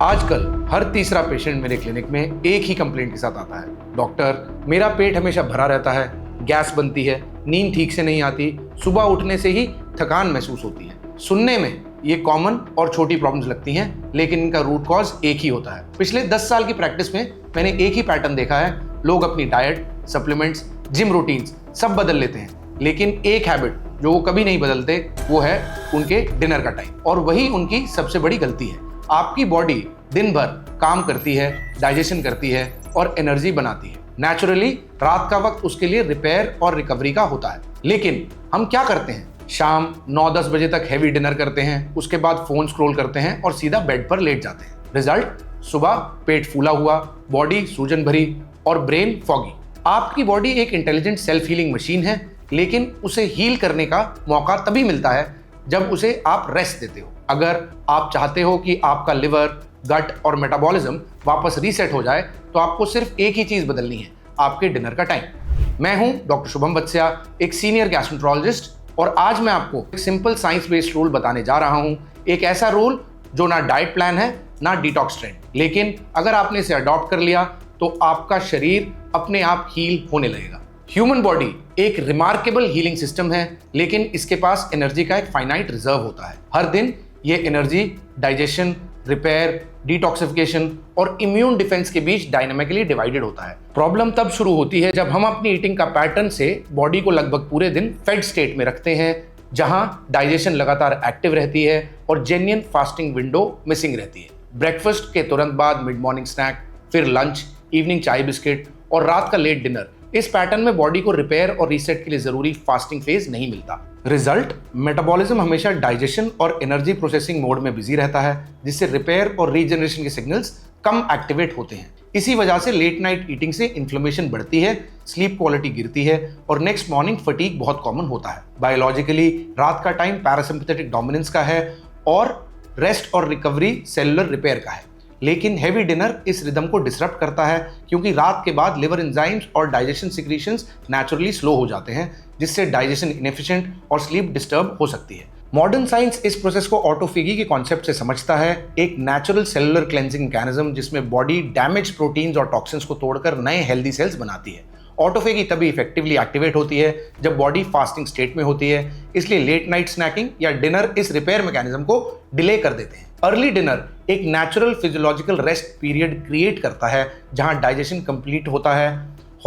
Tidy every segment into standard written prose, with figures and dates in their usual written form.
आजकल हर तीसरा पेशेंट मेरे क्लिनिक में एक ही कंप्लेंट के साथ आता है, डॉक्टर मेरा पेट हमेशा भरा रहता है, गैस बनती है, नींद ठीक से नहीं आती, सुबह उठने से ही थकान महसूस होती है। सुनने में ये कॉमन और छोटी प्रॉब्लम्स लगती हैं, लेकिन इनका रूट कॉज एक ही होता है। पिछले 10 साल की प्रैक्टिस में मैंने एक ही पैटर्न देखा है, लोग अपनी डाइट, सप्लीमेंट्स, जिम रूटीन्स सब बदल लेते हैं, लेकिन एक हैबिट जो वो कभी नहीं बदलते वो है उनके डिनर का टाइम, और वही उनकी सबसे बड़ी गलती है। आपकी बॉडी दिन भर काम करती है, डाइजेशन करती है और एनर्जी बनाती है। नेचुरली रात का वक्त उसके लिए रिपेयर और रिकवरी का होता है, लेकिन हम क्या करते हैं? शाम 9-10 बजे तक हैवी डिनर करते हैं, उसके बाद फोन स्क्रॉल करते हैं और सीधा बेड पर लेट जाते हैं। रिजल्ट, सुबह पेट फूला हुआ, बॉडी सूजन भरी और ब्रेन फॉगी। आपकी बॉडी एक इंटेलिजेंट सेल्फ हीलिंग मशीन है, लेकिन उसे हील करने का मौका तभी मिलता है जब उसे आप रेस्ट देते हो। अगर आप चाहते हो कि आपका लिवर, गट और मेटाबॉलिज्म वापस रीसेट हो जाए, तो आपको सिर्फ एक ही चीज बदलनी है, आपके डिनर का टाइम। मैं हूं डॉक्टर शुभम बत्स्या, एक सीनियर गैस्ट्रोएंटरोलॉजिस्ट, और आज मैं आपको एक सिंपल साइंस बेस्ड रूल बताने जा रहा हूं। एक ऐसा रूल जो ना डाइट प्लान है ना डिटॉक्स ट्रेंड, लेकिन अगर आपने इसे अडॉप्ट कर लिया तो आपका शरीर अपने आप हील होने लगेगा। ह्यूमन बॉडी एक रिमार्केबल हीलिंग सिस्टम है, लेकिन इसके पास एनर्जी का एक फाइनाइट रिजर्व होता है। हर दिन ये एनर्जी डाइजेशन, रिपेयर, डिटॉक्सिफिकेशन और इम्यून डिफेंस के बीच डायनामिकली डिवाइडेड होता है। प्रॉब्लम तब शुरू होती है जब हम अपनी ईटिंग का पैटर्न से बॉडी को लगभग पूरे दिन फेड स्टेट में रखते हैं, जहां डाइजेशन लगातार एक्टिव रहती है और जेन्युइन फास्टिंग विंडो मिसिंग रहती है। ब्रेकफास्ट के तुरंत बाद मिड मॉर्निंग स्नैक, फिर लंच, इवनिंग चाय बिस्किट और रात का लेट डिनर, इस पैटर्न में बॉडी को रिपेयर और रीसेट के लिए जरूरी फास्टिंग फेज नहीं मिलता। रिजल्ट, मेटाबॉलिज्म हमेशा डाइजेशन और एनर्जी प्रोसेसिंग मोड में बिजी रहता है, जिससे रिपेयर और रीजनरेशन के सिग्नल्स कम एक्टिवेट होते हैं। इसी वजह से लेट नाइट ईटिंग से इन्फ्लेमेशन बढ़ती है, स्लीप क्वालिटी गिरती है और नेक्स्ट मॉर्निंग फटीग बहुत कॉमन होता है। बायोलॉजिकली रात का टाइम पैरासिम्पैथेटिक डोमिनेंस का है और रेस्ट और रिकवरी सेलुलर रिपेयर का है, लेकिन हैवी डिनर इस रिदम को डिसरप्ट करता है, क्योंकि रात के बाद लिवर एंजाइम्स और डाइजेशन सिक्रीशंस नेचुरली स्लो हो जाते हैं, जिससे डाइजेशन इनएफिशिएंट और स्लीप डिस्टर्ब हो सकती है। मॉडर्न साइंस इस प्रोसेस को ऑटोफेगी के कॉन्सेप्ट से समझता है, एक नेचुरल सेलुलर क्लेंजिंग मैकेनिज्म जिसमें बॉडी डैमेज प्रोटीन्स और टॉक्सिन्स को तोड़कर नए हेल्दी सेल्स बनाती है। ऑटोफेगी तभी इफेक्टिवली एक्टिवेट होती है जब बॉडी फास्टिंग स्टेट में होती है, इसलिए लेट नाइट स्नैकिंग या डिनर इस रिपेयर मैकेनिज्म को डिले कर देते हैं। अर्ली डिनर एक natural physiological rest period create करता है, जहां डाइजेशन कंप्लीट होता है,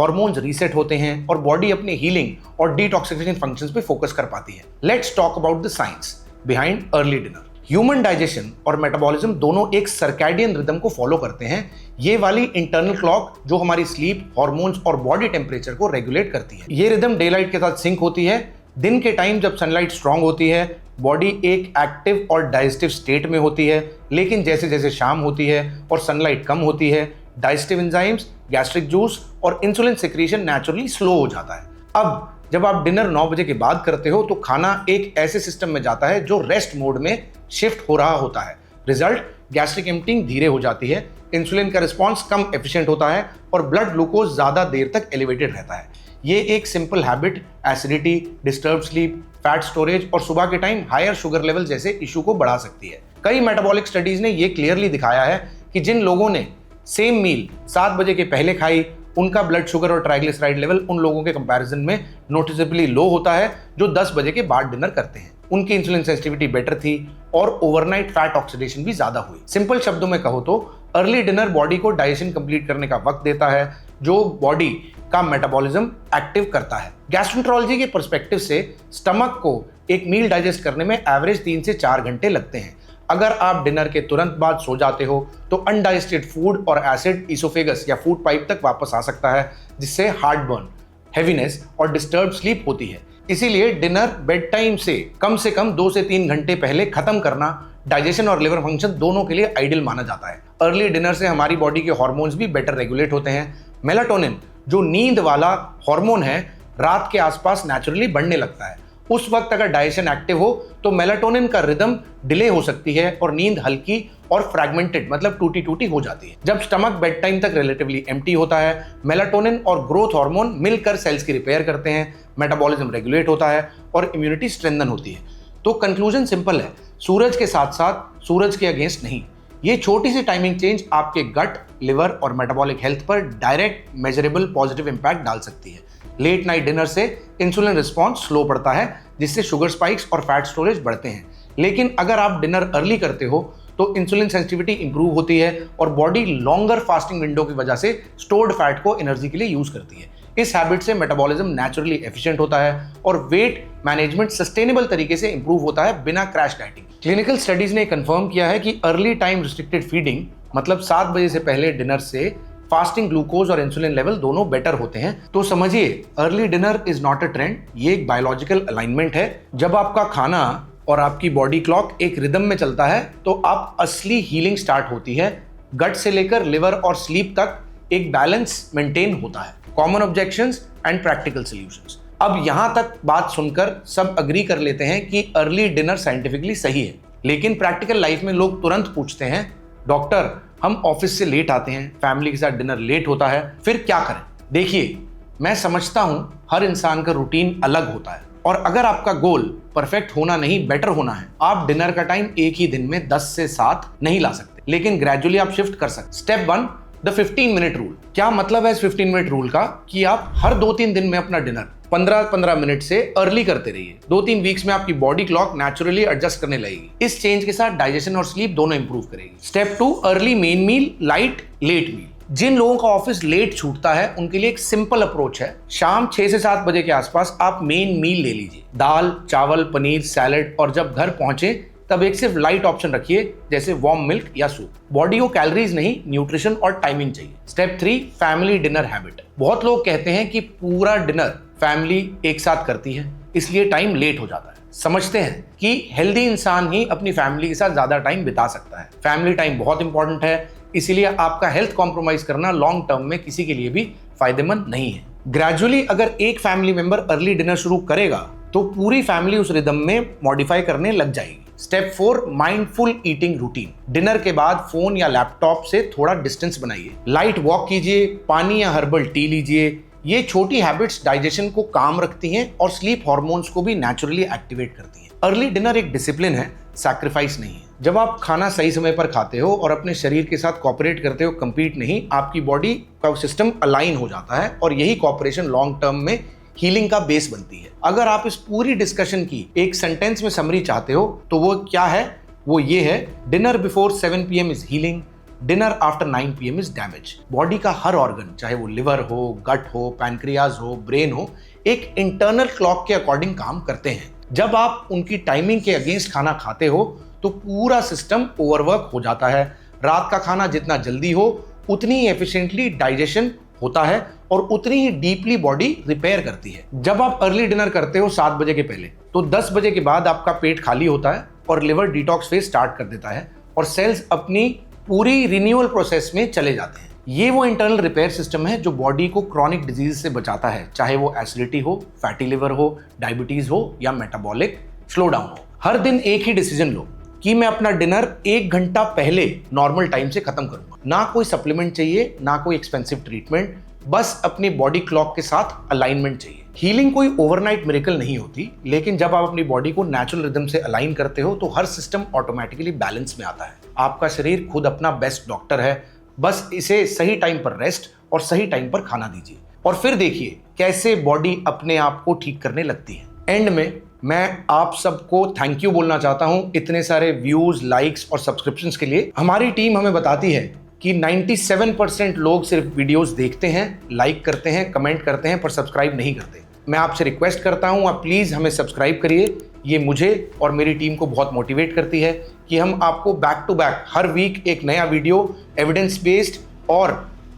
हार्मोन्स रीसेट होते हैं और बॉडी अपने हीलिंग और डिटॉक्सिफिकेशन फंक्शंस पे फोकस कर पाती है। Let's talk about the science behind early dinner. Human digestion और मेटाबॉलिज्म दोनों एक सर्कैडियन रिदम को फॉलो करते हैं। ये वाली इंटरनल क्लॉक जो हमारी स्लीप, हार्मोन्स और बॉडी टेम्परेचर को रेगुलेट करती है। ये रिदम डे लाइट के साथ सिंक होती है। दिन के टाइम जब सनलाइट स्ट्रांग होती है, बॉडी एक एक्टिव और डाइजेस्टिव स्टेट में होती है, लेकिन जैसे जैसे शाम होती है और सनलाइट कम होती है, डाइजेस्टिव एंजाइम्स, गैस्ट्रिक जूस और इंसुलिन सिक्रीशन नेचुरली स्लो हो जाता है। अब जब आप डिनर 9 बजे के बाद करते हो तो खाना एक ऐसे सिस्टम में जाता है जो रेस्ट मोड में शिफ्ट हो रहा होता है। रिजल्ट, गैस्ट्रिक एम्प्टिंग धीरे हो जाती है, इंसुलिन का रिस्पॉन्स कम एफिशिएंट होता है और ब्लड ग्लूकोज ज्यादा देर तक एलिवेटेड रहता है। ये एक simple habit acidity, disturb sleep, fat storage और सुबह के टाइम हायर शुगर लेवल जैसे इशू को बढ़ा सकती है। कई मेटाबॉलिक स्टडीज ने ये क्लियरली दिखाया है कि जिन लोगों ने सेम मील 7 बजे के पहले खाई, उनका ब्लड शुगर और ट्राइग्लिसराइड लेवल उन लोगों के कंपैरिजन में नोटिसेबली लो होता है जो 10 बजे के बाद डिनर करते हैं। उनकी इंसुलिन सेंसिटिविटी बेटर थी और ओवरनाइट फैट ऑक्सीडेशन भी ज्यादा हुई। सिंपल शब्दों में कहो तो अर्ली डिनर बॉडी को डाइजेशन कंप्लीट करने का वक्त देता है, जो बॉडी का मेटाबॉलिज्म एक्टिव करता है। गैस्ट्रोएंटरोलॉजी के पर्सपेक्टिव से स्टमक को एक मील डाइजेस्ट करने में एवरेज 3 से 4 घंटे लगते हैं। अगर आप डिनर के तुरंत बाद सो जाते हो तो अनडाइजेस्टेड फूड और एसिड इसोफेगस या फूड पाइप तक वापस आ सकता है, जिससे हार्ट बर्न, हेवीनेस और डिस्टर्ब स्लीप होती है। इसीलिए डिनर बेड टाइम से कम 2 से 3 घंटे पहले खत्म करना डाइजेशन और लिवर फंक्शन दोनों के लिए आइडियल माना जाता है। अर्ली डिनर से हमारी बॉडी के हार्मोन्स भी बेटर रेगुलेट होते हैं। मेलाटोनिन जो नींद वाला हार्मोन है, रात के आसपास नेचुरली बढ़ने लगता है। उस वक्त अगर डाइजेशन एक्टिव हो तो मेलाटोनिन का रिदम डिले हो सकती है और नींद हल्की और फ्रैगमेंटेड, मतलब टूटी टूटी हो जाती है। जब स्टमक बेड टाइम तक रिलेटिवली एम्प्टी होता है, मेलाटोनिन और ग्रोथ हार्मोन मिलकर सेल्स की रिपेयर करते हैं, मेटाबॉलिज्म रेगुलेट होता है और इम्यूनिटी स्ट्रेंथन होती है। तो कंक्लूजन सिंपल है, सूरज के साथ साथ सूरज के अगेंस्ट नहीं। ये छोटी सी टाइमिंग चेंज आपके गट, लिवर और मेटाबॉलिक हेल्थ पर डायरेक्ट मेजरेबल पॉजिटिव इंपैक्ट डाल सकती है। लेट नाइट डिनर से इंसुलिन रिस्पॉन्स स्लो पड़ता है, जिससे शुगर स्पाइक्स और फैट स्टोरेज बढ़ते हैं। लेकिन अगर आप डिनर अर्ली करते हो तो इंसुलिन सेंसिटिविटी इंप्रूव होती है और बॉडी लॉन्गर फास्टिंग विंडो की वजह से स्टोर्ड फैट को एनर्जी के लिए यूज करती है। इस हैबिट से मेटाबॉलिज्म नेचुरली एफिशिएंट होता है और वेट मैनेजमेंट सस्टेनेबल तरीके से इंप्रूव होता है बिना क्रैश डाइटिंग। क्लिनिकल स्टडीज ने कंफर्म किया है कि अर्ली टाइम रिस्ट्रिक्टेड फीडिंग, मतलब 7 बजे से पहले डिनर से फास्टिंग ग्लूकोज और इंसुलिन लेवल दोनों बेटर होते हैं। तो समझिए, early dinner is not a trend, ये एक बायोलॉजिकल अलाइनमेंट है। जब आपका खाना और आपकी बॉडी क्लॉक एक रिदम में चलता है तो आप असली हीलिंग स्टार्ट होती है। गट से लेकर लिवर और स्लीप तक एक बैलेंस मेंटेन होता है। Common objections and practical solutions. अब यहां तक बात सुनकर सब अग्री कर लेते हैं कि अर्ली डिनर साइंटिफिकली सही है, लेकिन प्रैक्टिकल लाइफ में लोग तुरंत पूछते हैं, डॉक्टर हम ऑफिस से लेट आते हैं, फैमिली के साथ डिनर लेट होता है, फिर क्या करें? देखिए, मैं समझता हूं हर इंसान का रूटीन अलग होता है और अगर आपका गोल परफेक्ट होना नहीं बेटर होना है, आप डिनर का टाइम एक ही दिन में 10 से 7 नहीं ला सकते, लेकिन ग्रेजुअली आप शिफ्ट कर सकते। Step 1, the 15 minute rule. क्या मतलब है इस 15 मिनट रूल का? कि आप हर 2-3 दिन में अपना डिनर 15-15 मिनट से अर्ली करते रहिए। 2-3 वीक्स में आपकी बॉडी क्लॉक नेचुरली एडजस्ट करने लगेगी। इस चेंज के साथ डाइजेशन और स्लीप दोनों इंप्रूव करेगी। Step 2, early main meal, light late meal. जिन लोगों का ऑफिस लेट छूटता है उनके लिए एक सिंपल अप्रोच है, शाम 6 से 7 बजे के आसपास आप मेन मील ले लीजिए, दाल, चावल, पनीर, सैलेड, और जब घर पहुंचे तब एक सिर्फ लाइट ऑप्शन रखिए, जैसे वार्म मिल्क या सूप। बॉडी को कैलोरीज नहीं, न्यूट्रिशन और टाइमिंग चाहिए। Step 3, family dinner habit. बहुत लोग कहते हैं कि पूरा डिनर फैमिली एक साथ करती है, इसलिए टाइम लेट हो जाता है। समझते हैं कि हेल्दी इंसान ही अपनी फैमिली के साथ ज्यादा टाइम बिता सकता है। फैमिली टाइम बहुत इंपॉर्टेंट है, इसीलिए आपका हेल्थ कॉम्प्रोमाइज करना लॉन्ग टर्म में किसी के लिए भी फायदेमंद नहीं है। ग्रेजुअली अगर एक फैमिली मेंबर अर्ली डिनर शुरू करेगा तो पूरी फैमिली उस रिदम में मॉडिफाई करने लग जाएगी। Step 4, mindful eating routine. Dinner के बाद फोन या लैपटॉप से थोड़ा डिस्टेंस बनाइए, लाइट वॉक कीजिए, पानी या हर्बल टी लीजिए। ये छोटी हैबिट्स डाइजेशन को काम रखती हैं और स्लीप हार्मोन्स को भी नेचुरली एक्टिवेट करती हैं। अर्ली डिनर एक डिसिप्लिन है, सैक्रिफाइस नहीं है। जब आप खाना सही समय पर खाते हो और अपने शरीर के साथ कोऑपरेट करते हो, कंपीट नहीं, आपकी बॉडी का सिस्टम अलाइन हो जाता है और यही कोऑपरेशन लॉन्ग टर्म में हीलिंग का बेस बनती है। अगर आप इस पूरी डिस्कशन की एक सेंटेंस में समरी चाहते हो तो वो क्या है? वो ये है, dinner before 7 PM is healing, dinner after 9 PM is damage. Body का हर ऑर्गन, चाहे वो लिवर हो, गट हो, पैनक्रियाज हो, ब्रेन हो, एक इंटरनल क्लॉक के अकॉर्डिंग काम करते हैं। जब आप उनकी टाइमिंग के अगेंस्ट खाना खाते हो तो पूरा सिस्टम ओवरवर्क हो जाता है। रात का खाना जितना जल्दी हो उतनी ही एफिशिएंटली डाइजेशन होता है और उतनी ही डीपली बॉडी रिपेयर करती है। जब आप अर्ली डिनर करते हो 7 बजे के पहले, तो 10 बजे के बाद आपका पेट खाली होता है और लिवर डिटॉक्स फेज स्टार्ट कर देता है और सेल्स अपनी पूरी रिन्यूअल प्रोसेस में चले जाते हैं। ये वो इंटरनल रिपेयर सिस्टम है जो बॉडी को क्रॉनिक डिजीज से बचाता है, चाहे वो एसिडिटी हो, फैटी लिवर हो, डायबिटीज हो या मेटाबॉलिक स्लो डाउन हो। हर दिन एक ही डिसीजन लो कि मैं अपना डिनर 1 घंटा पहले नॉर्मल टाइम से खत्म करूंगा। ना कोई सप्लीमेंट चाहिए, ना कोई एक्सपेंसिव ट्रीटमेंट, बस अपनी बॉडी क्लॉक के साथ अलाइनमेंट चाहिए। हीलिंग कोई ओवरनाइट मिरेकल नहीं होती, लेकिन जब आप अपनी बॉडी को नेचुरल रिदम से अलाइन करते हो तो हर सिस्टम ऑटोमेटिकली बैलेंस में आता है। आपका शरीर खुद अपना बेस्ट डॉक्टर है, बस इसे सही टाइम पर रेस्ट और सही टाइम पर खाना दीजिए और फिर देखिए कैसे बॉडी अपने आप को ठीक करने लगती है। एंड में मैं आप सबको थैंक यू बोलना चाहता हूं इतने सारे व्यूज, लाइक्स और सब्सक्रिप्शंस के लिए। हमारी टीम हमें बताती है कि 97% लोग सिर्फ वीडियोस देखते हैं, लाइक करते हैं, कमेंट करते हैं, पर सब्सक्राइब नहीं करते। मैं आपसे रिक्वेस्ट करता हूं, आप प्लीज़ हमें सब्सक्राइब करिए। ये मुझे और मेरी टीम को बहुत मोटिवेट करती है कि हम आपको बैक टू बैक हर वीक एक नया वीडियो एविडेंस बेस्ड और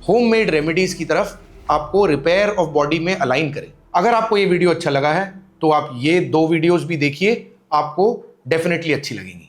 होममेड रेमेडीज़ की तरफ आपको रिपेयर ऑफ बॉडी में अलाइन करें। अगर आपको ये वीडियो अच्छा लगा है तो आप ये 2 वीडियोस भी देखिए, आपको डेफिनेटली अच्छी लगेंगी।